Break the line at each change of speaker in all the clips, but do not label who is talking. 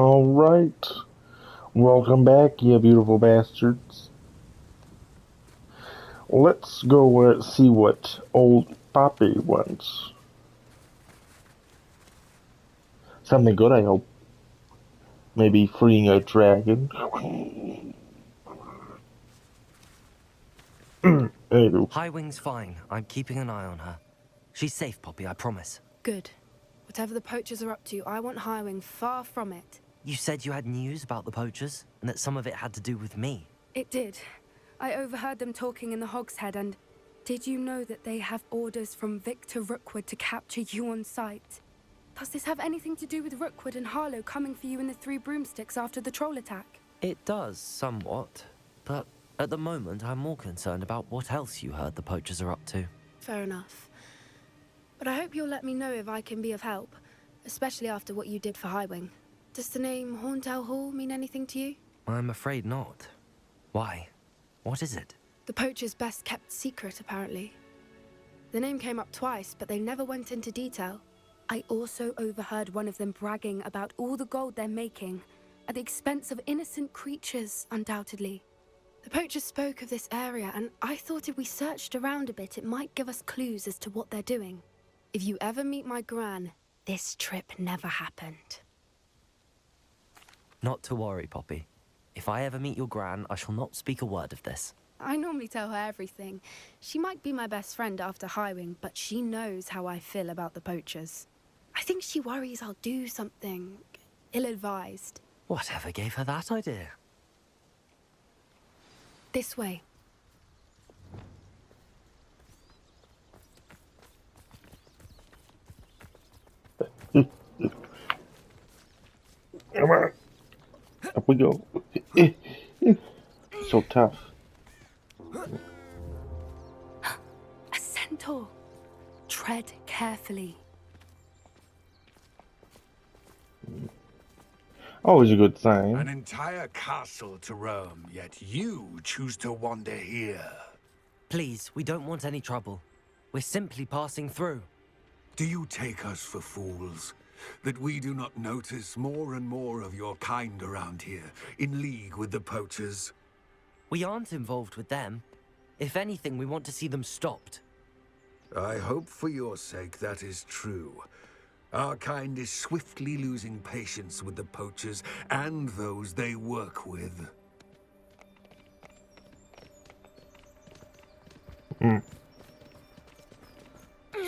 Alright. Welcome back, you beautiful bastards. Let's go see what old Poppy wants. Something good, I hope. Maybe freeing a dragon. Anywho.
Highwing's fine. I'm keeping an eye on her. She's safe, Poppy, I promise.
Good. Whatever the poachers are up to, I want Highwing far from it.
You said you had news about the poachers, and that some of it had to do with me.
It did. I overheard them talking in the Hogshead, and did you know that they have orders from Victor Rookwood to capture you on sight? Does this have anything to do with Rookwood and Harlow coming for you in the Three Broomsticks after the troll attack?
It does, somewhat. But at the moment, I'm more concerned about what else you heard the poachers are up to.
Fair enough. But I hope you'll let me know if I can be of help, especially after what you did for Highwing. Does the name Horntail Hall mean anything to you?
I'm afraid not. Why? What is it?
The poachers' best kept secret, apparently. The name came up twice, but they never went into detail. I also overheard one of them bragging about all the gold they're making, at the expense of innocent creatures, undoubtedly. The poachers spoke of this area, and I thought if we searched around a bit, it might give us clues as to what they're doing. If you ever meet my gran, this trip never happened.
Not to worry, Poppy. If I ever meet your gran, I shall not speak a word of this.
I normally tell her everything. She might be my best friend after Highwing, but she knows how I feel about the poachers. I think she worries I'll do something ill-advised.
Whatever gave her that idea?
This way.
Come on. Up we go. So tough.
A centaur. Tread carefully.
Always a good sign.
An entire castle to roam, yet you choose to wander here.
Please, we don't want any trouble. We're simply passing through.
Do you take us for fools? That we do not notice more and more of your kind around here, in league with the poachers?
We aren't involved with them. If anything, we want to see them stopped.
I hope for your sake that is true. Our kind is swiftly losing patience with the poachers and those they work with.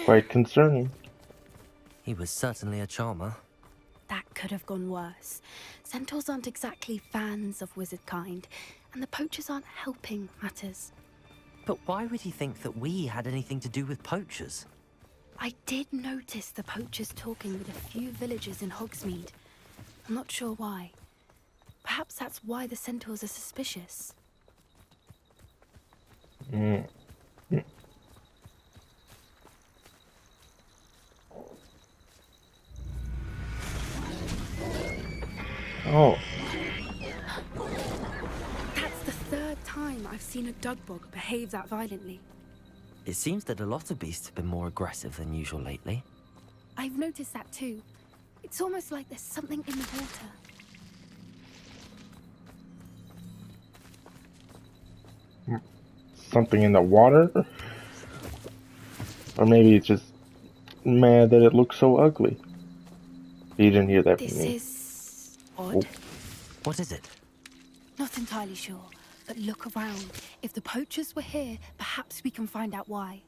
Quite concerning.
He was certainly a charmer.
That could have gone worse. Centaurs aren't exactly fans of wizard kind, and the poachers aren't helping matters.
But why would he think that we had anything to do with poachers?
I did notice the poachers talking with a few villagers in Hogsmeade. I'm not sure why. Perhaps that's why the centaurs are suspicious.
Oh.
That's the third time I've seen a dugbog behave that violently.
It seems that a lot of beasts have been more aggressive than usual lately.
I've noticed that too. It's almost like there's something in the water.
Something in the water? Or maybe it's just mad that it looks so ugly. You didn't hear that from
This
me.
is odd.
What is it?
Not entirely sure, but look around. If the poachers were here, perhaps we can find out why.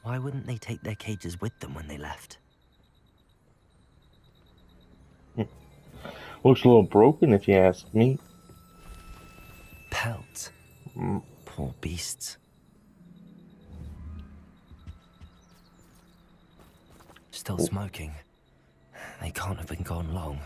Why wouldn't they take their cages with them when they left?
Looks a little broken if you ask me.
Pelts. Poor beasts. Still smoking. They can't have been gone long.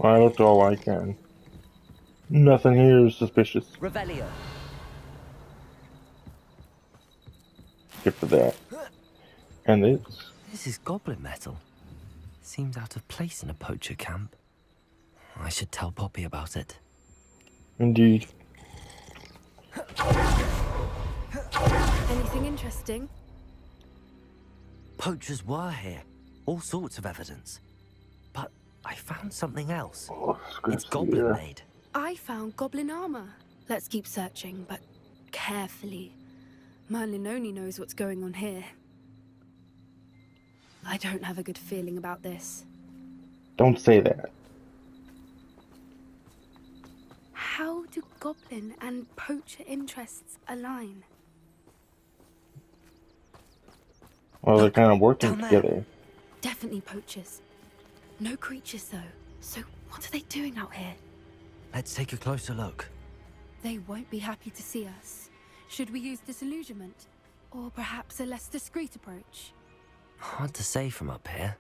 I looked all I can. Nothing here is suspicious.
Revelio.
Good for that. And this.
This is goblin metal. Seems out of place in a poacher camp. I should tell Poppy about it.
Indeed.
Anything interesting?
Poachers were here. All sorts of evidence. But I found something else.
Oh,
It's goblin made.
I found goblin armor. Let's keep searching, but carefully. Merlin only knows what's going on here. I don't have a good feeling about this.
Don't say that.
How do goblin and poacher interests align?
Well, they're kind of working
Down there.
together.
Definitely poachers. No creatures, though. So what are they doing out here?
Let's take a closer look.
They won't be happy to see us. Should we use disillusionment? Or perhaps a less discreet approach?
Hard to say from up here.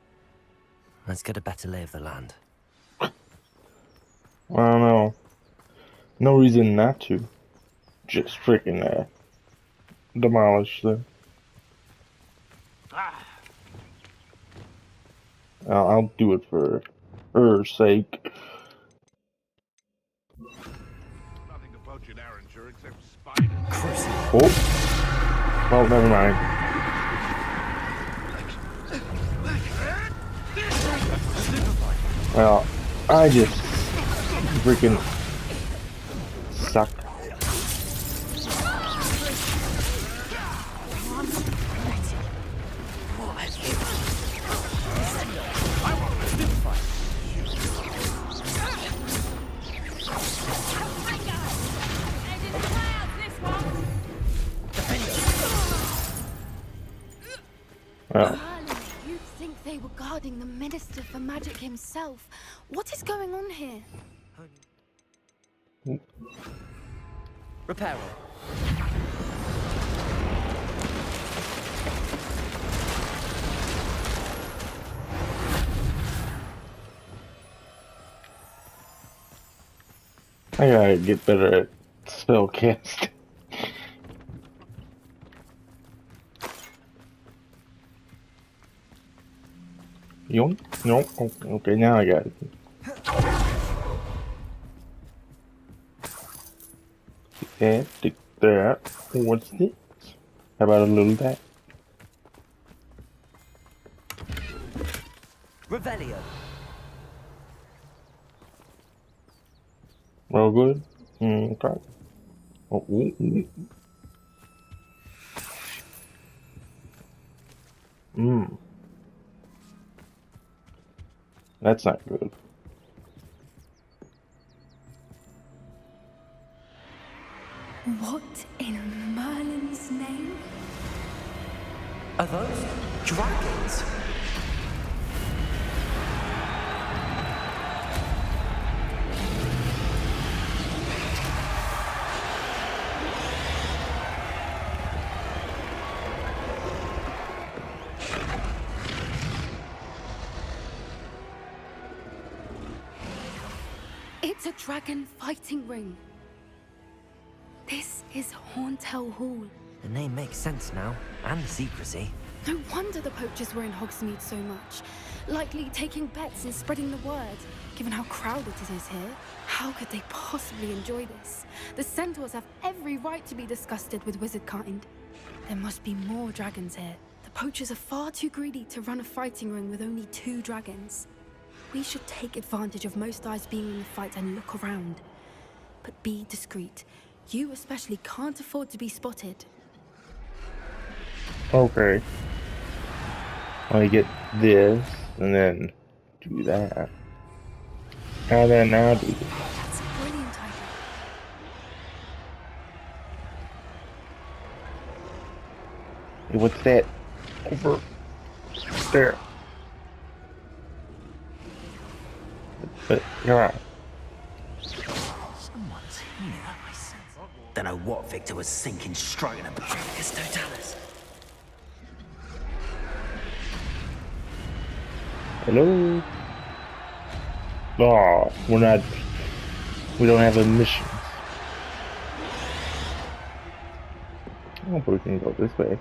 Let's get a better lay of the land.
I don't know. No reason not to. Just freaking demolish them. I'll do it for her sake.
Nothing to poach in Arranger except spiders.
Crucible.
Oh. Well, never mind. Well, I just freaking suck. Well,
Merlin, you'd think they were guarding the Minister for Magic himself. What is going on here?
Reparo.
I gotta get better at spell cast. You no? Oh, okay, now I got it. Take that. What's this? How about a little that?
Revelio.
Real good? Okay. Oh, ooh, ooh. That's not good.
What in Merlin's name?
Are those dragons?
It's a dragon fighting ring. This is Horntail Hall.
The name makes sense now, and the secrecy.
No wonder the poachers were in Hogsmeade so much. Likely taking bets and spreading the word, given how crowded it is here. How could they possibly enjoy this? The centaurs have every right to be disgusted with wizard kind. There must be more dragons here. The poachers are far too greedy to run a fighting ring with only 2 dragons. We should take advantage of most eyes being in the fight and look around. But be discreet. You especially can't afford to be spotted.
Okay. I get this, and then do that. And then now do this.
That's a brilliant idea.
Hey, what's that? Over there. But you're right.
Someone's here. Don't know what Victor was thinking, stroking a It's Totalis.
Hello? Oh, we don't have a mission. Oh, but we can go this way.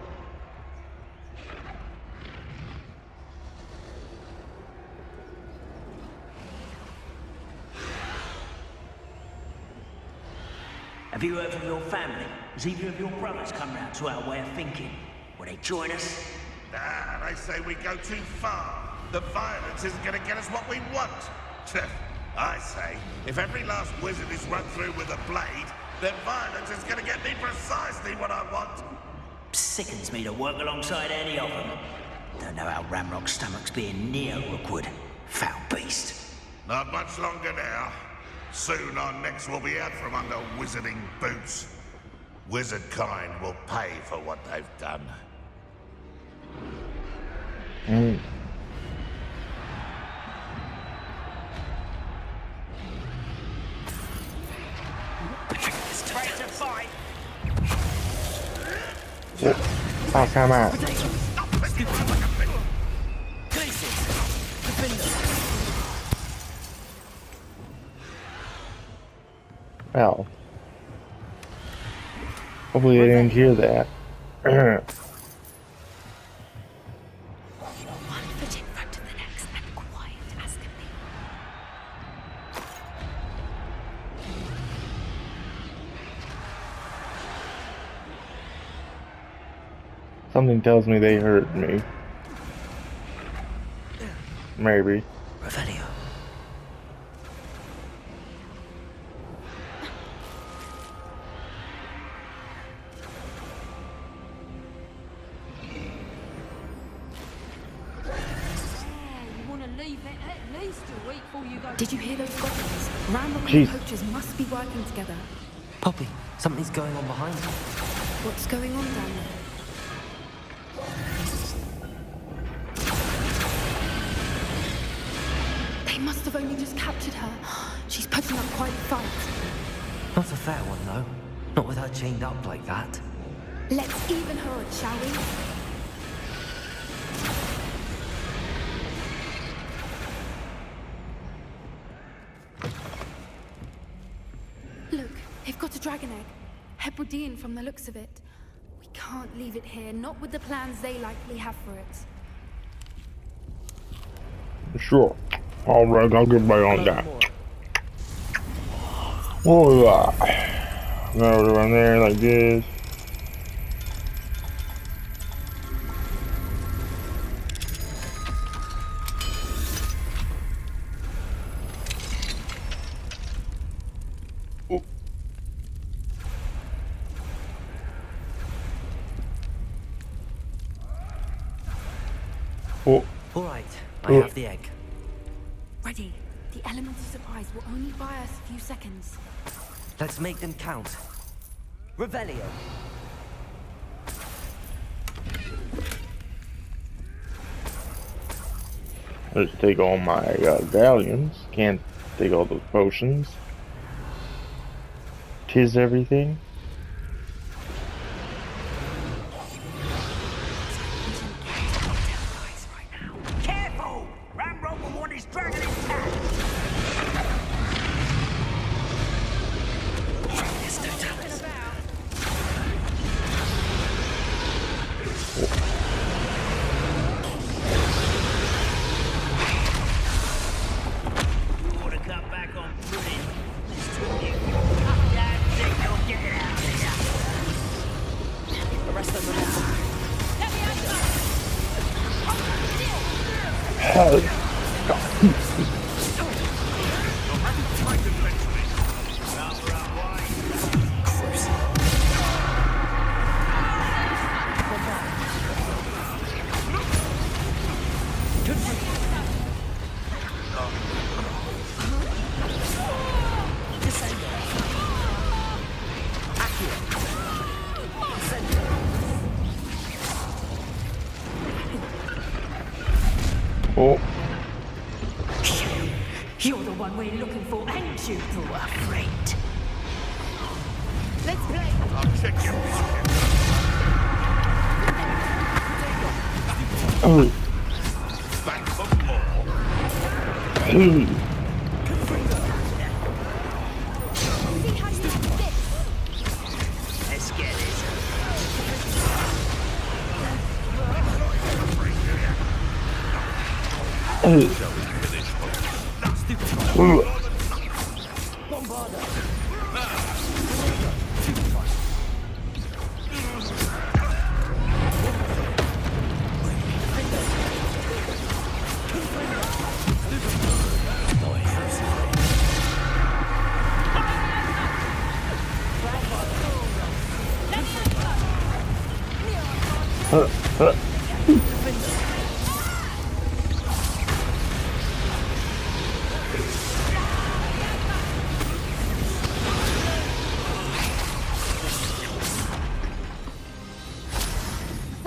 Have you heard from your family? Has either of your brothers come round to our way of thinking? Will they join us?
Nah, they say we go too far. The violence isn't gonna get us what we want. I say, if every last wizard is run through with a blade, then violence is gonna get me precisely what I want.
Sickens me to work alongside any of them. Don't know how Ramrock's stomach's being near Rookwood. Foul beast.
Not much longer now. Soon our necks will be out from under wizarding boots. Wizard kind will pay for what they've done.
Straight to fight.
Oh, come out. Well, hopefully they didn't hear that.
1 foot in front of the next and quiet as can be.
Something tells me they heard me. Maybe.
Revelio.
Did you hear those goblins? Ramrock and
Jeez.
the poachers must be working together.
Poppy, something's going on behind you.
What's going on down there? They must have only just captured her. She's putting up quite a fight.
Not a fair one, though. Not with her chained up like that.
Let's even her on, shall we? Look, they've got a dragon egg. Hebridean from the looks of it. We can't leave it here, not with the plans they likely have for it.
Sure. Alright, I'll get back on that. Oh, now we're around there like this. Oh. Oh.
All right, I have the egg.
Ready. The element of surprise will only buy us a few seconds.
Let's make them count. Revelio.
Let's take all my galleons. Can't take all those potions. Tis everything.
Careful! Ramrock will want his dragon intact! Yes, no talent. You ought to cut back on pudding. That thing will get it out of here.
The rest of them.
Oh.
You're the one we're looking for, ain't you, poor afraid?
Let's play!
I'll check your pocket.
Oh.
Back for more.
Ooh.
See how you do this!
Let's get this.
Ooh.
We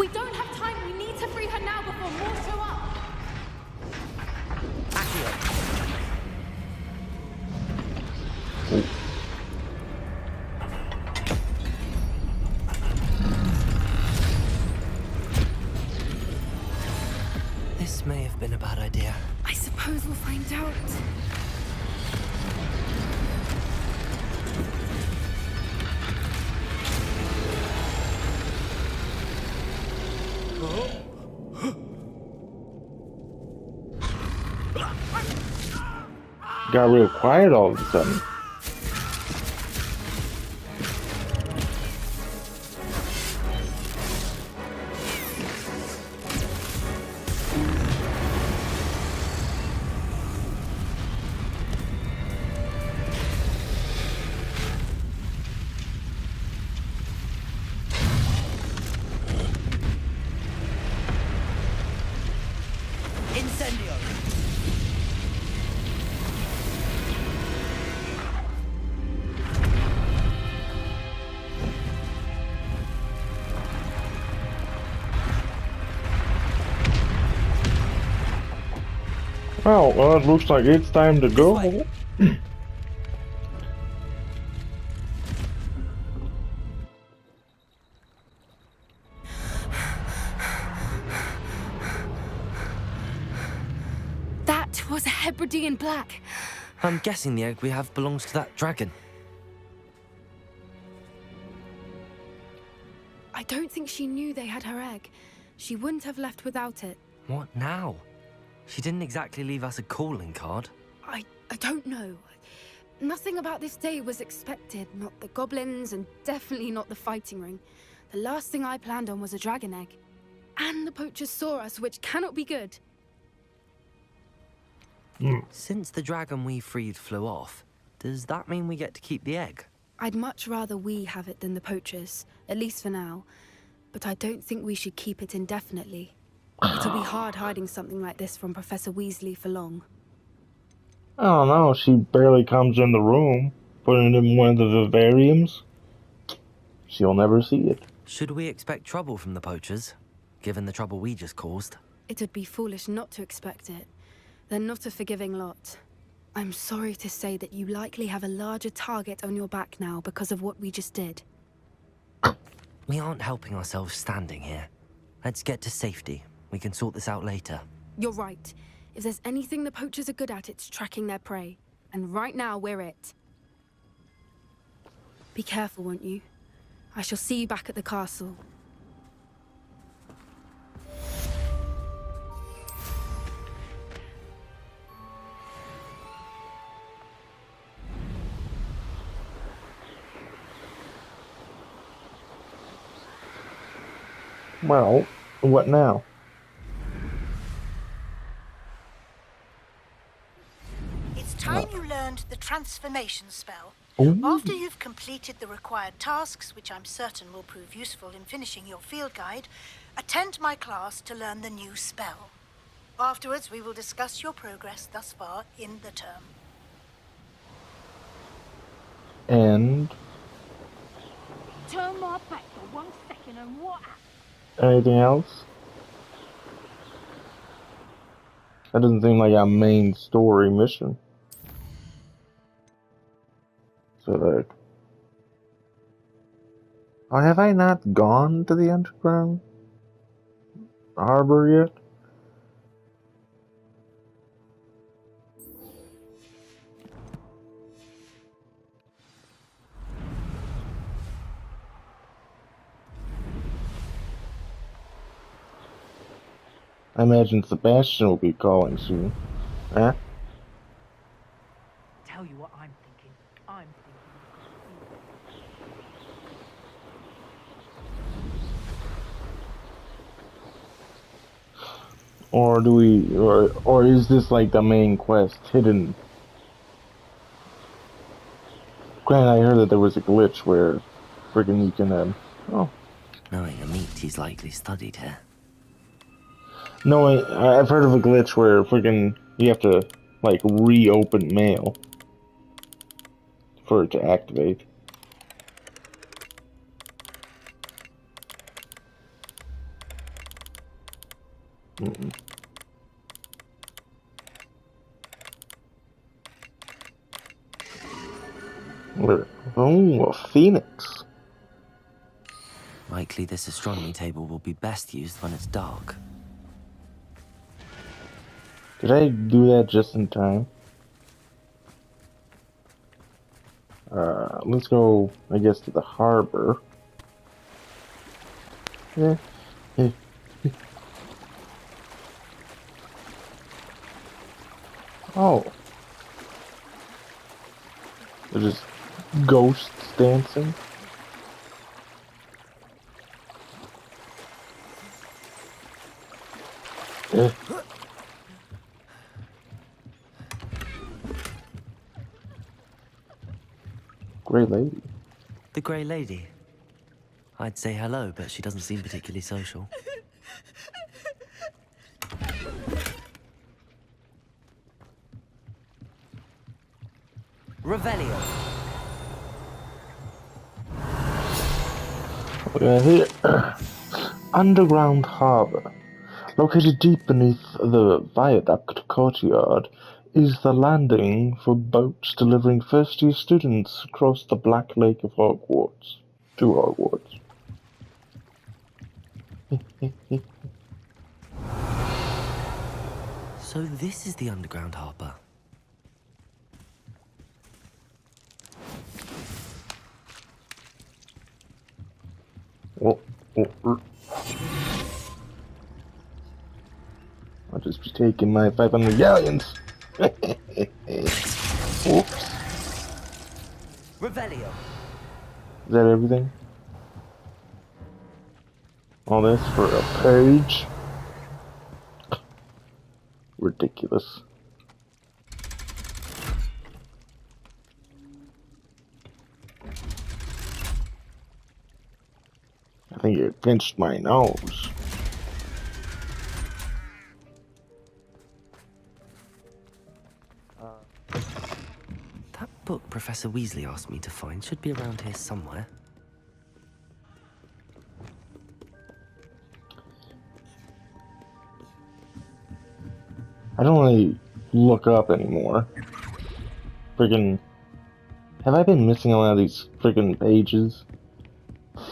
don't have time. We need to free her now before more show up.
This may have been a bad idea.
I suppose we'll find out.
Got real quiet all of a sudden.
Incendio!
Well, it looks like it's time to go.
That was a Hebridean black.
I'm guessing the egg we have belongs to that dragon.
I don't think she knew they had her egg. She wouldn't have left without it.
What now? She didn't exactly leave us a calling card.
I don't know. Nothing about this day was expected. Not the goblins, and definitely not the fighting ring. The last thing I planned on was a dragon egg. And the poachers saw us, which cannot be good.
Since the dragon we freed flew off, does that mean we get to keep the egg?
I'd much rather we have it than the poachers, at least for now. But I don't think we should keep it indefinitely. It'll be hard hiding something like this from Professor Weasley for long.
I don't know, she barely comes in the room, putting it in one of the vivariums. She'll never see it.
Should we expect trouble from the poachers, given the trouble we just caused?
It'd be foolish not to expect it. They're not a forgiving lot. I'm sorry to say that you likely have a larger target on your back now because of what we just did.
We aren't helping ourselves standing here. Let's get to safety. We can sort this out later.
You're right. If there's anything the poachers are good at, it's tracking their prey. And right now, we're it. Be careful, won't you? I shall see you back at the castle.
Well, what now?
It's time you learned the transformation spell.
Ooh.
After you've completed the required tasks, which I'm certain will prove useful in finishing your field guide, attend my class to learn the new spell. Afterwards, we will discuss your progress thus far in the term.
And
Turn my back for 1 second and what happened?
anything else? That doesn't seem like a main story mission. So like, oh, have I not gone to the underground harbor yet? I imagine Sebastian will be calling soon. Huh?
Tell you what I'm thinking. I'm thinking.
Or do we, or is this like the main quest hidden? Granted, I heard that there was a glitch where freaking you can, oh,
Knowing a meat, he's likely studied here.
No, I've heard of a glitch where freaking you have to like reopen mail for it to activate. Mm-mm. Oh, a phoenix.
Likely this astronomy table will be best used when it's dark.
Did I do that just in time? Let's go, I guess, to the harbor. Yeah. Oh. They're just ghosts dancing. Yeah. Great lady.
The Grey Lady. I'd say hello, but she doesn't seem particularly social. Revelio.
We are here. Underground harbor. Located deep beneath the viaduct courtyard is the landing for boats delivering first-year students across the Black Lake of Hogwarts. To Hogwarts.
So this is the underground harbor.
I'll just be taking my 500 galleons. Oops.
Revelio.
Is that everything? All this for a page? Ridiculous. I think it pinched my nose.
That book Professor Weasley asked me to find should be around here somewhere.
I don't really look up anymore. Friggin'. Have I been missing a lot of these friggin' pages?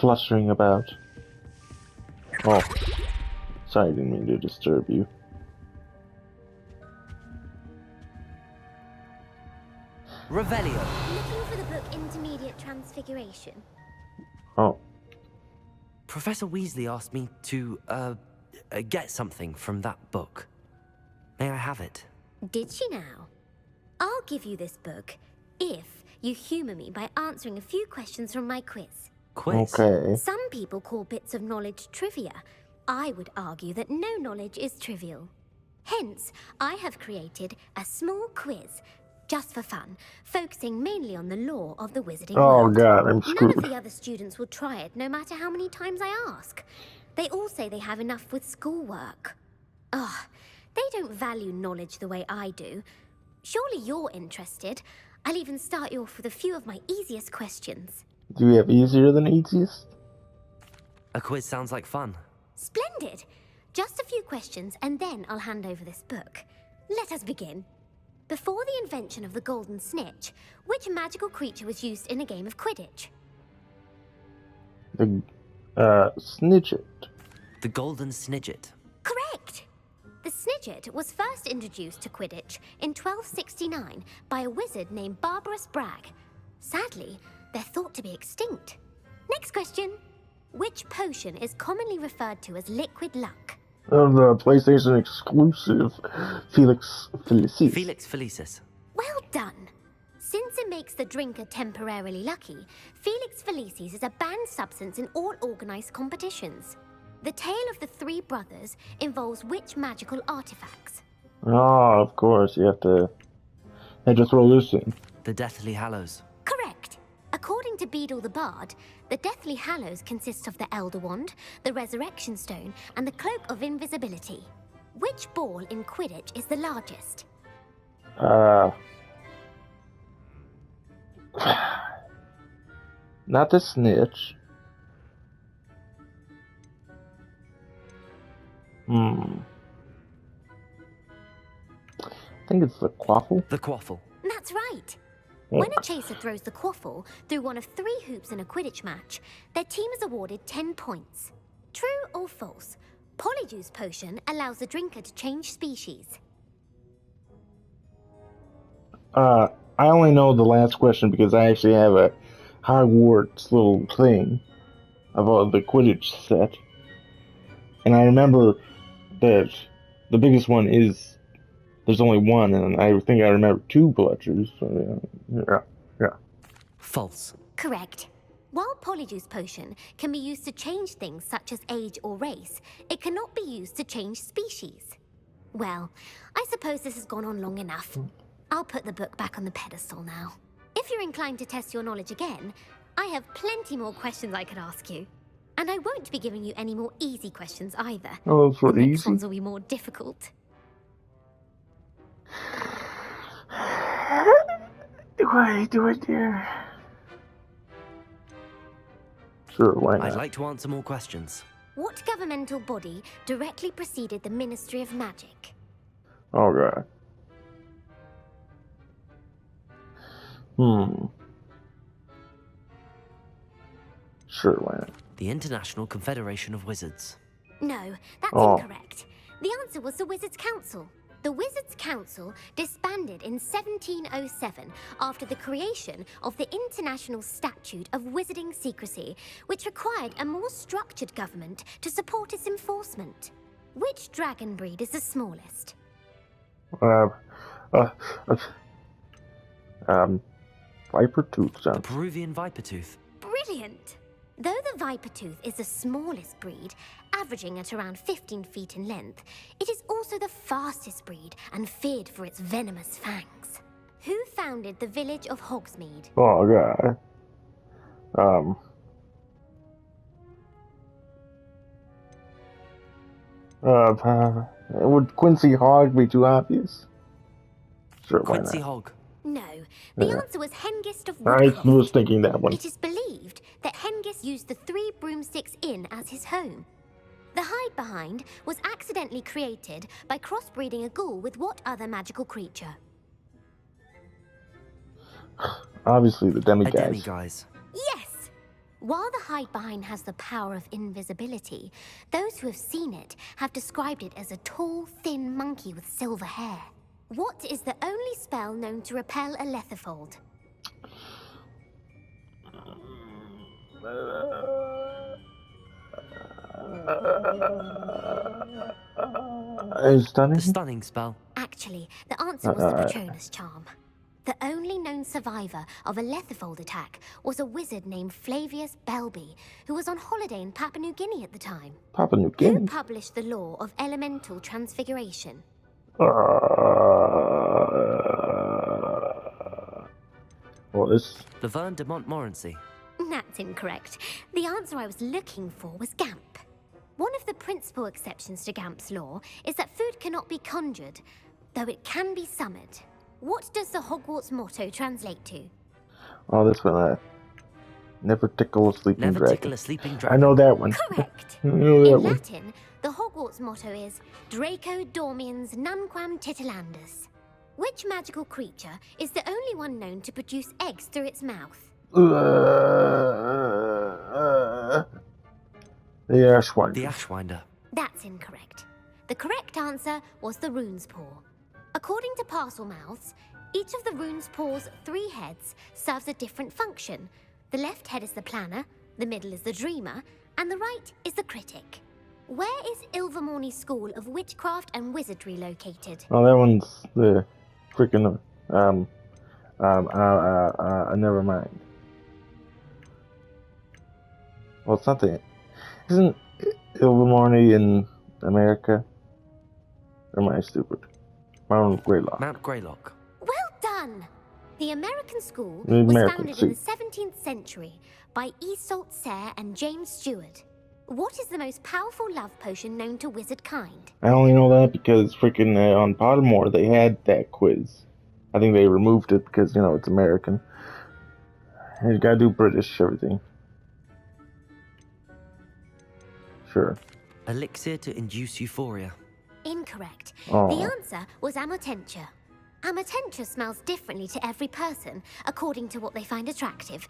Fluttering about. Oh. Sorry, I didn't mean to disturb you.
Revelio.
Looking for the book Intermediate Transfiguration.
Oh.
Professor Weasley asked me to, get something from that book. May I have it?
Did she now? I'll give you this book if you humor me by answering a few questions from my quiz.
Quiz?
Okay.
Some people call bits of knowledge trivia. I would argue that no knowledge is trivial. Hence, I have created a small quiz, just for fun, focusing mainly on the lore of the wizarding world.
God, I'm
None
screwed.
of the other students will try it, no matter how many times I ask. They all say they have enough with schoolwork. Ugh, they don't value knowledge the way I do. Surely you're interested. I'll even start you off with a few of my easiest questions.
Do we have easier than easiest?
A quiz sounds like fun.
Splendid! Just a few questions, and then I'll hand over this book. Let us begin. Before the invention of the golden snitch, which magical creature was used in a game of Quidditch?
The, Snidget.
The Golden Snidget.
Correct! The Snidget was first introduced to Quidditch in 1269 by a wizard named Barbarous Bragg. Sadly, they're thought to be extinct. Next question. Which potion is commonly referred to as liquid luck?
The PlayStation exclusive Felix Felicis.
Felix Felicis.
Well done. Since it makes the drinker temporarily lucky, Felix Felicis is a banned substance in all organized competitions. The tale of the three brothers involves which magical artifacts?
Oh, of course, you have to throw this in.
The Deathly Hallows.
Correct. According to Beedle the Bard, the Deathly Hallows consist of the Elder Wand, the Resurrection Stone, and the Cloak of Invisibility. Which ball in Quidditch is the largest?
Not the snitch. I think it's the quaffle.
The quaffle.
That's right. When a chaser throws the quaffle through one of 3 hoops in a Quidditch match, their team is awarded 10 points. True or false? Polyjuice Potion allows the drinker to change species.
I only know the last question because I actually have a Hogwarts little thing of the Quidditch set. And I remember that the biggest one is there's only one, and I think I remember 2 Bludgers. So yeah.
False.
Correct. While Polyjuice Potion can be used to change things such as age or race, it cannot be used to change species. Well, I suppose this has gone on long enough. I'll put the book back on the pedestal now. If you're inclined to test your knowledge again, I have plenty more questions I could ask you. And I won't be giving you any more easy questions either.
Oh, those were
The next
easy.
ones will be more difficult.
Do I dare? Sure, why not?
I'd like to answer more questions.
What governmental body directly preceded the Ministry of Magic?
Oh god. Sure, why not?
The International Confederation of Wizards.
No, that's incorrect. The answer was the Wizards' Council. The Wizards' Council disbanded in 1707 after the creation of the International Statute of Wizarding Secrecy, which required a more structured government to support its enforcement. Which dragon breed is the smallest?
Viper Tooth
The
sounds.
Peruvian Viper Tooth.
Brilliant! Though the Viper Tooth is the smallest breed, averaging at around 15 feet in length, it is also the fastest breed and feared for its venomous fangs. Who founded the village of Hogsmeade?
Oh god. Would Quincy Hogg be too obvious? Sure, why
Quincy
not?
Hogg.
No, the answer was Hengist of
I
Woodcroft.
was thinking that one.
It is believed that Hengist used the 3 Broomsticks Inn as his home. The Hide Behind was accidentally created by crossbreeding a ghoul with what other magical creature?
Obviously, the
A
demiguise.
demiguise.
Yes! While the Hide Behind has the power of invisibility, those who have seen it have described it as a tall, thin monkey with silver hair. What is the only spell known to repel a Lethifold?
Stunning?
The stunning spell.
Actually, the answer was the Patronus Charm. The only known survivor of a Lethifold attack was a wizard named Flavius Belby, who was on holiday in Papua New Guinea at the time.
Papua New
Who
Guinea?
published the law of elemental transfiguration?
Well, this.
Laverne de Montmorency.
That's incorrect. The answer I was looking for was Gamp. One of the principal exceptions to Gamp's law is that food cannot be conjured, though it can be summoned. What does the Hogwarts motto translate to?
Oh, this one. Never tickle a sleeping
Never
dragon.
tickle a sleeping
I
dragon.
know that one.
Correct.
I know that
In
one.
Latin, the Hogwarts motto is Draco Dormiens Nunquam Titilandus. Which magical creature is the only one known to produce eggs through its mouth?
The Ashwinder.
The Ashwinder.
That's incorrect. The correct answer was the Rune's Paw. According to Parselmouths, each of the Rune's Paw's 3 heads serves a different function. The left head is the planner, the middle is the dreamer, and the right is the critic. Where is Ilvermorny School of Witchcraft and Wizardry located?
Oh, that one's the freaking. Never mind. Well, it's not the. Isn't Ilvermorny in America? Or am I stupid? Mount Greylock.
Mount Greylock.
Well done! The American school
The
was
American
founded in the
school.
17th century by Isolde Sayre and James Stewart. What is the most powerful love potion known to wizard kind?
I only know that because freaking on Pottermore they had that quiz. I think they removed it because, you know, it's American. You gotta do British everything. Sure.
Elixir to induce euphoria.
Incorrect.
Oh.
The answer was Amotentia. Amotentia smells differently to every person, according to what they find attractive,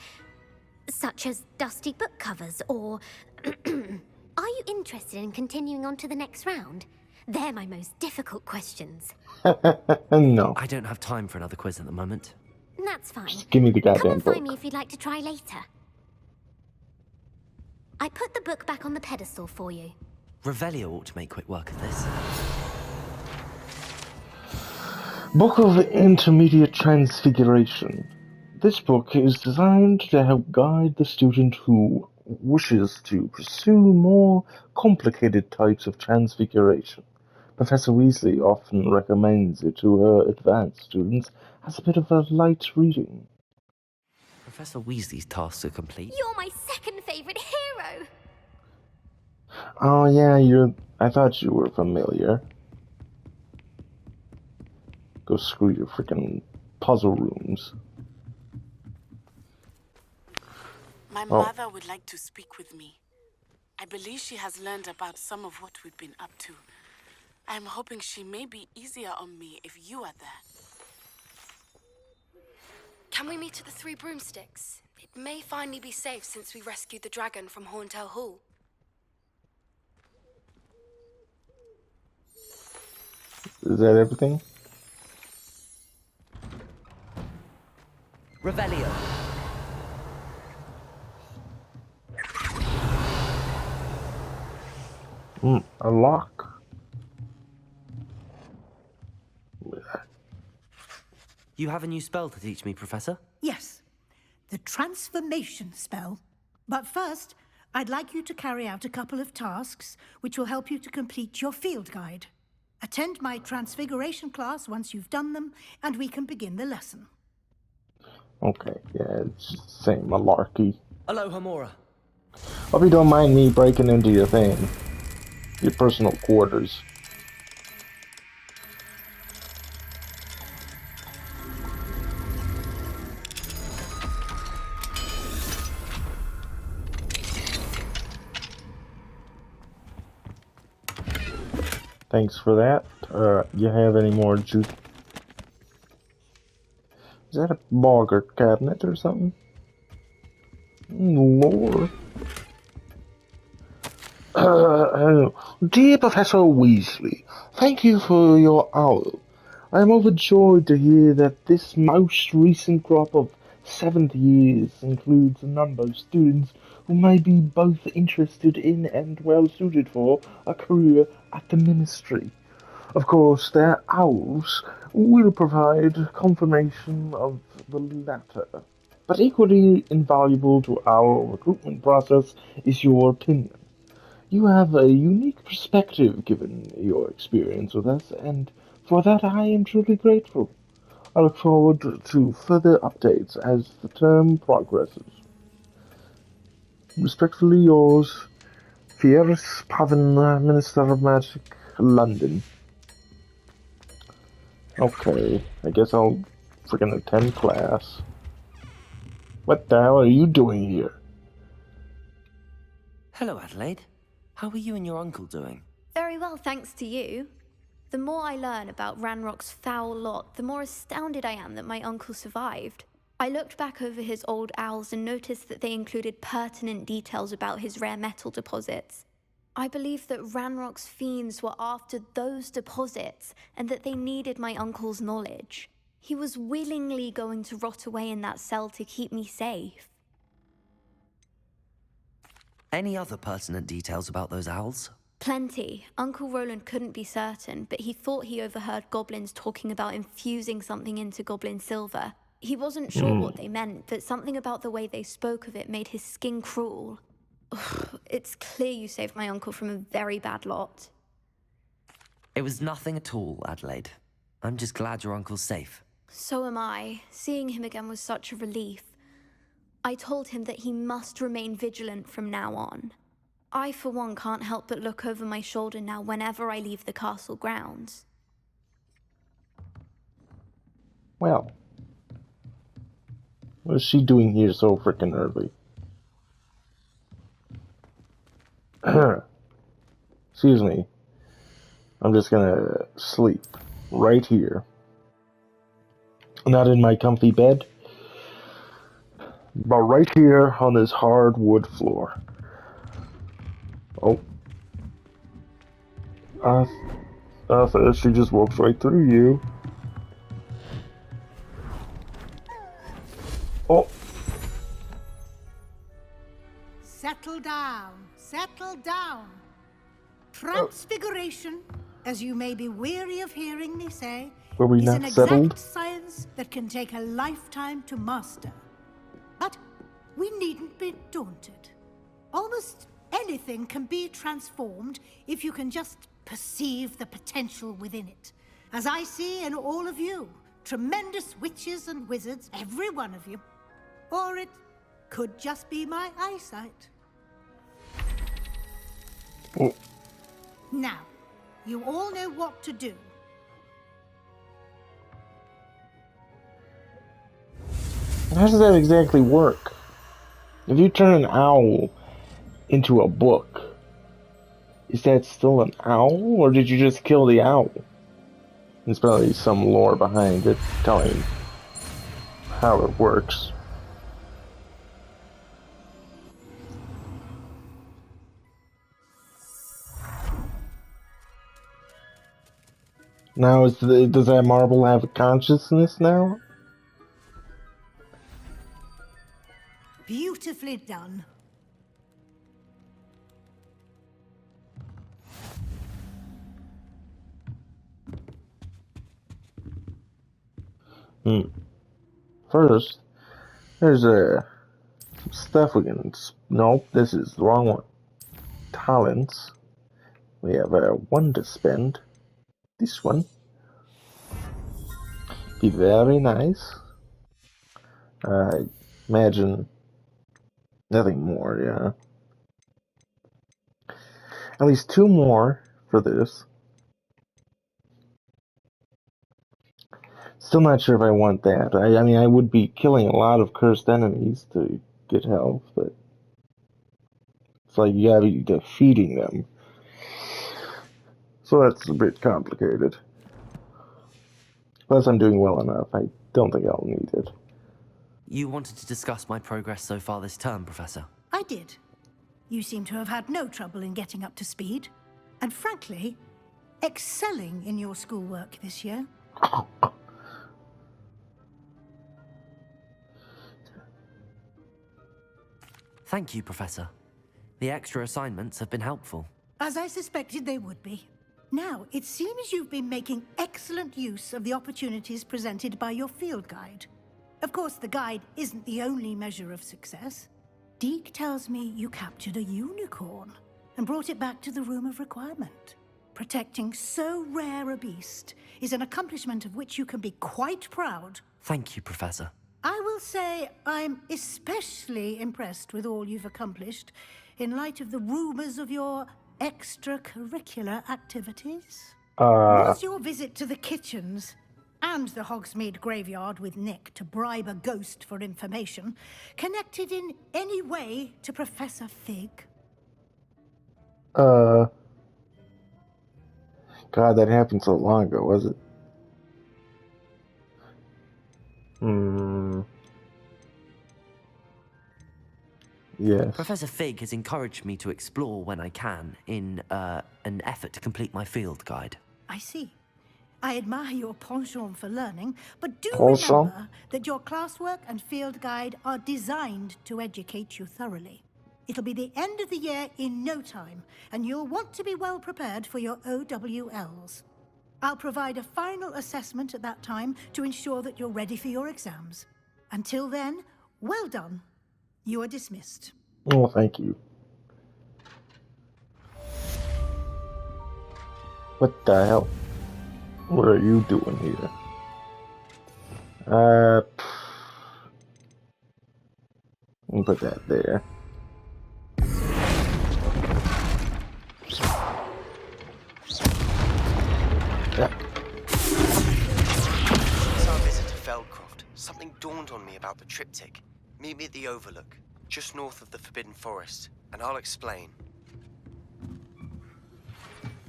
such as dusty book covers or... Are you interested in continuing on to the next round? They're my most difficult questions.
No.
I don't have time for another quiz at the moment.
That's fine.
Just give me the
Come
goddamn
and
book.
find me if you'd like to try later. I put the book back on the pedestal for you.
Revelio ought to make quick work of this.
Book of Intermediate Transfiguration. This book is designed to help guide the student who wishes to pursue more complicated types of transfiguration. Professor Weasley often recommends it to her advanced students as a bit of a light reading.
Professor Weasley's tasks are complete.
You're my second favorite hero!
Oh yeah, I thought you were familiar. Go screw your freaking puzzle rooms.
My mother would like to speak with me. I believe she has learned about some of what we've been up to. I'm hoping she may be easier on me if you are there.
Can we meet at the Three Broomsticks? It may finally be safe since we rescued the dragon from Horntail Hall.
Is that everything?
Revelio.
A lock.
You have a new spell to teach me, Professor?
Yes, the transformation spell. But first, I'd like you to carry out a couple of tasks which will help you to complete your field guide. Attend my transfiguration class once you've done them, and we can begin the lesson.
Okay, yeah, it's same malarkey.
Aloha Mora.
Hope you don't mind me breaking into your thing. Your personal quarters. Thanks for that. You have any more juice? Is that a Boggart cabinet or something? Lord. Dear Professor Weasley, thank you for your owl. I am overjoyed to hear that this most recent crop of 7th years includes a number of students who may be both interested in and well suited for a career at the Ministry. Of course, their owls will provide confirmation of the latter. But equally invaluable to our recruitment process is your opinion. You have a unique perspective given your experience with us, and for that I am truly grateful. I look forward to further updates as the term progresses. Respectfully yours, Fierce Pavin, Minister of Magic, London. Okay, I guess I'll freaking attend class. What the hell are you doing here?
Hello, Adelaide. How are you and your uncle doing?
Very well, thanks to you. The more I learn about Ranrock's foul lot, the more astounded I am that my uncle survived. I looked back over his old owls and noticed that they included pertinent details about his rare metal deposits. I believe that Ranrock's fiends were after those deposits and that they needed my uncle's knowledge. He was willingly going to rot away in that cell to keep me safe.
Any other pertinent details about those owls?
Plenty. Uncle Roland couldn't be certain, but he thought he overheard goblins talking about infusing something into goblin silver. He wasn't sure what they meant, but something about the way they spoke of it made his skin crawl. It's clear you saved my uncle from a very bad lot.
It was nothing at all, Adelaide. I'm just glad your uncle's safe.
So am I. Seeing him again was such a relief. I told him that he must remain vigilant from now on. I, for one, can't help but look over my shoulder now whenever I leave the castle grounds.
Well, what is she doing here so freaking early? Excuse me. I'm just gonna sleep right here. Not in my comfy bed, but right here on this hardwood floor. Oh. Arthur, she just walked right through you. Oh.
Settle down. Settle down. Transfiguration, as you may be weary of hearing me say,
Were we
is
not
an exact
settled?
science that can take a lifetime to master. But we needn't be daunted. Almost anything can be transformed if you can just perceive the potential within it. As I see in all of you, tremendous witches and wizards, every one of you. Or it could just be my eyesight.
Oh.
Now, you all know what to do.
How does that exactly work? If you turn an owl into a book, is that still an owl, or did you just kill the owl? There's probably some lore behind it telling how it works. Now, does that marble have a consciousness now?
Beautifully done.
First, there's some stuff we can... Nope, this is the wrong one. Talents. We have one to spend. This one. Be very nice. I imagine nothing more, yeah. At least 2 more for this. Still not sure if I want that. I mean, I would be killing a lot of cursed enemies to get health, but it's like you gotta be defeating them. So that's a bit complicated. Plus, I'm doing well enough. I don't think I'll need it.
You wanted to discuss my progress so far this term, Professor?
I did. You seem to have had no trouble in getting up to speed. And frankly, excelling in your schoolwork this year.
Thank you, Professor. The extra assignments have been helpful.
As I suspected they would be. Now, it seems you've been making excellent use of the opportunities presented by your field guide. Of course, the guide isn't the only measure of success. Deke tells me you captured a unicorn and brought it back to the Room of Requirement. Protecting so rare a beast is an accomplishment of which you can be quite proud.
Thank you, Professor.
I will say I'm especially impressed with all you've accomplished in light of the rumors of your extracurricular activities. Was your visit to the kitchens and the Hogsmeade graveyard with Nick to bribe a ghost for information connected in any way to Professor Fig?
God, that happened so long ago, was it? Yes.
Professor Fig has encouraged me to explore when I can in an effort to complete my field guide.
I see. I admire your penchant for learning, but do
Penchant?
remember that your classwork and field guide are designed to educate you thoroughly. It'll be the end of the year in no time, and you'll want to be well prepared for your OWLs. I'll provide a final assessment at that time to ensure that you're ready for your exams. Until then, well done. You are dismissed.
Oh, thank you. What the hell? What are you doing here? Let me put that there. Yeah.
Since our visit to Feldcroft, something dawned on me about the triptych. Meet me at the Overlook, just north of the Forbidden Forest, and I'll explain.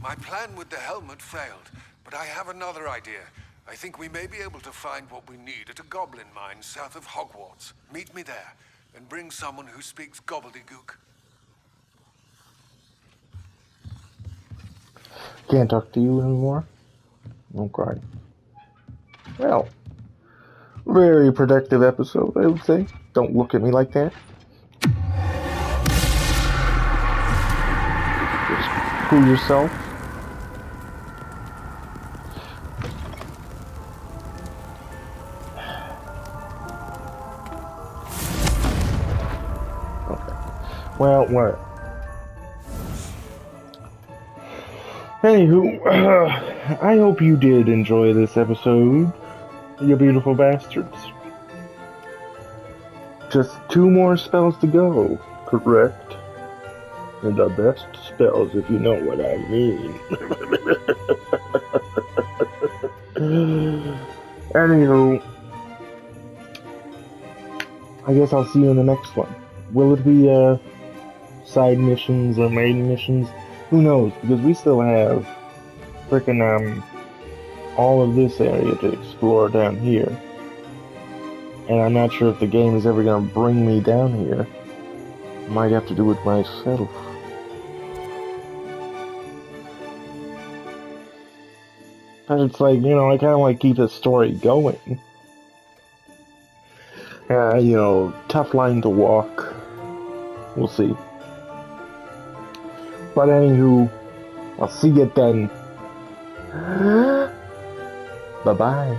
My plan with the helmet failed, but I have another idea. I think we may be able to find what we need at a goblin mine south of Hogwarts. Meet me there, and bring someone who speaks gobbledygook.
Can't talk to you anymore? Okay. Well, very productive episode, I would say. Don't look at me like that. Just cool yourself. Okay. Well, what? Anywho, I hope you did enjoy this episode, you beautiful bastards. Just 2 more spells to go, correct? And the best spells, if you know what I mean. Anywho, I guess I'll see you in the next one. Will it be side missions or main missions? Who knows? Because we still have frickin' all of this area to explore down here. And I'm not sure if the game is ever gonna bring me down here. Might have to do it myself. But it's like, you know, I kinda want to keep the story going. You know, tough line to walk. We'll see. But anywho, I'll see you then. Bye-bye.